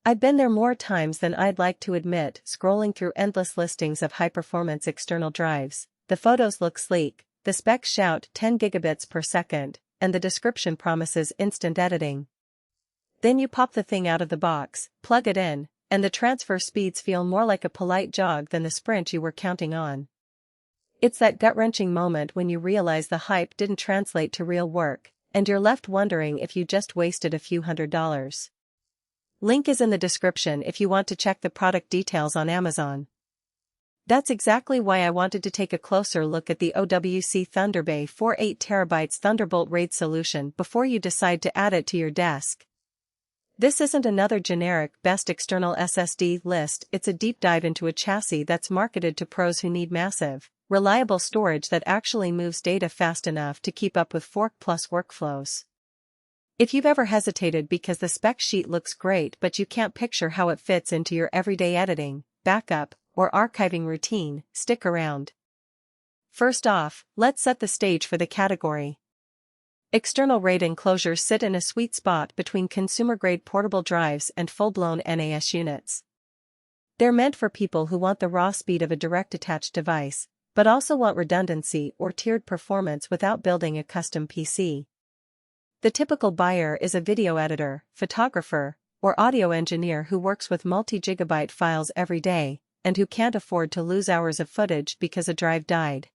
I've been there more times than I'd like to admit, scrolling through endless listings of high-performance external drives. The photos look sleek, the specs shout 10 gigabits per second, and the description promises instant editing. Then you pop the thing out of the box, plug it in, and the transfer speeds feel more like a polite jog than the sprint you were counting on. It's that gut-wrenching moment when you realize the hype didn't translate to real work, and you're left wondering if you just wasted a few $100s. Link is in the description if you want to check the product details on Amazon. That's exactly why I wanted to take a closer look at the OWC ThunderBay 4 8TB Thunderbolt RAID solution before you decide to add it to your desk. This isn't another generic best external SSD list, it's a deep dive into a chassis that's marketed to pros who need massive, reliable storage that actually moves data fast enough to keep up with Fork Plus workflows. If you've ever hesitated because the spec sheet looks great but you can't picture how it fits into your everyday editing, backup, or archiving routine, stick around. First off, let's set the stage for the category. External RAID enclosures sit in a sweet spot between consumer-grade portable drives and full-blown NAS units. They're meant for people who want the raw speed of a direct-attached device, but also want redundancy or tiered performance without building a custom PC. The typical buyer is a video editor, photographer, or audio engineer who works with multi-gigabyte files every day, and who can't afford to lose hours of footage because a drive died.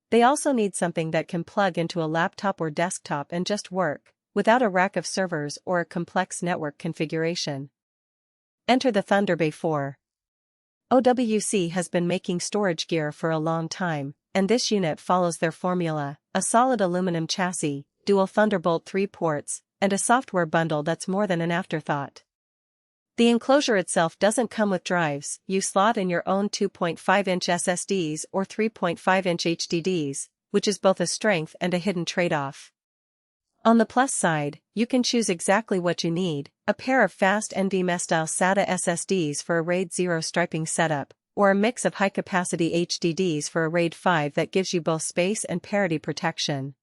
They also need something that can plug into a laptop or desktop and just work, without a rack of servers or a complex network configuration. Enter the ThunderBay 4. OWC has been making storage gear for a long time, and this unit follows their formula: a solid aluminum chassis, dual Thunderbolt 3 ports, and a software bundle that's more than an afterthought. The enclosure itself doesn't come with drives. You slot in your own 2.5-inch SSDs or 3.5-inch HDDs, which is both a strength and a hidden trade-off. On the plus side, you can choose exactly what you need: a pair of fast NVMe-style SATA SSDs for a RAID 0 striping setup, or a mix of high-capacity HDDs for a RAID 5 that gives you both space and parity protection.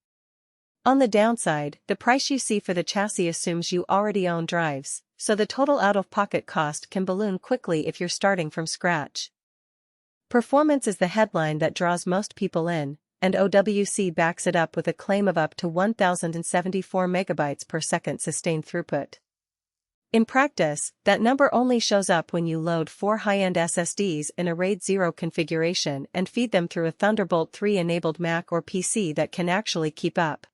On the downside, the price you see for the chassis assumes you already own drives, so the total out-of-pocket cost can balloon quickly if you're starting from scratch. Performance is the headline that draws most people in, and OWC backs it up with a claim of up to 1,074 megabytes per second sustained throughput. In practice, that number only shows up when you load 4 high-end SSDs in a RAID 0 configuration and feed them through a Thunderbolt 3-enabled Mac or PC that can actually keep up.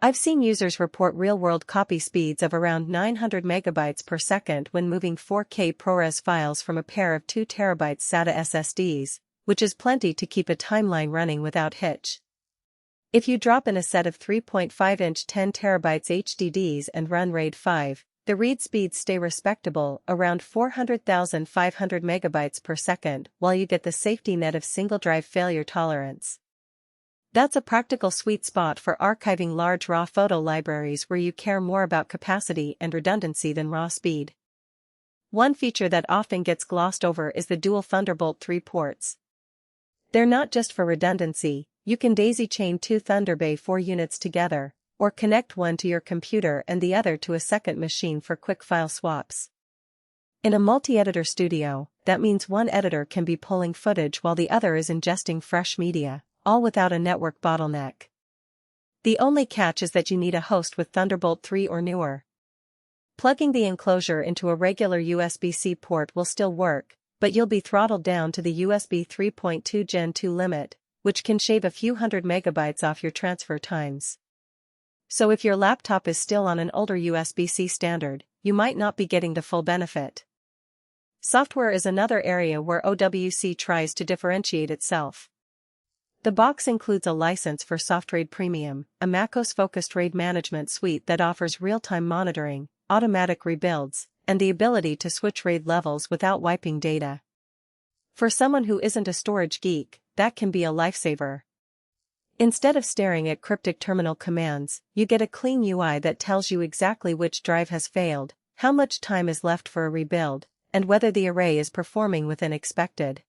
I've seen users report real-world copy speeds of around 900 megabytes per second when moving 4K ProRes files from a pair of 2 TB SATA SSDs, which is plenty to keep a timeline running without hitch. If you drop in a set of 3.5-inch 10 TB HDDs and run RAID 5, the read speeds stay respectable, around 400,500 megabytes per second, while you get the safety net of single-drive failure tolerance. That's a practical sweet spot for archiving large raw photo libraries where you care more about capacity and redundancy than raw speed. One feature that often gets glossed over is the dual Thunderbolt 3 ports. They're not just for redundancy. You can daisy-chain 2 ThunderBay 4 units together, or connect one to your computer and the other to a second machine for quick file swaps. In a multi-editor studio, that means one editor can be pulling footage while the other is ingesting fresh media, all without a network bottleneck. The only catch is that you need a host with Thunderbolt 3 or newer. Plugging the enclosure into a regular USB-C port will still work, but you'll be throttled down to the USB 3.2 Gen 2 limit, which can shave a few hundred megabytes off your transfer times. So if your laptop is still on an older USB-C standard, you might not be getting the full benefit. Software is another area where OWC tries to differentiate itself. The box includes a license for SoftRAID Premium, a macOS-focused RAID management suite that offers real-time monitoring, automatic rebuilds, and the ability to switch RAID levels without wiping data. For someone who isn't a storage geek, that can be a lifesaver. Instead of staring at cryptic terminal commands, you get a clean UI that tells you exactly which drive has failed, how much time is left for a rebuild, and whether the array is performing within expected.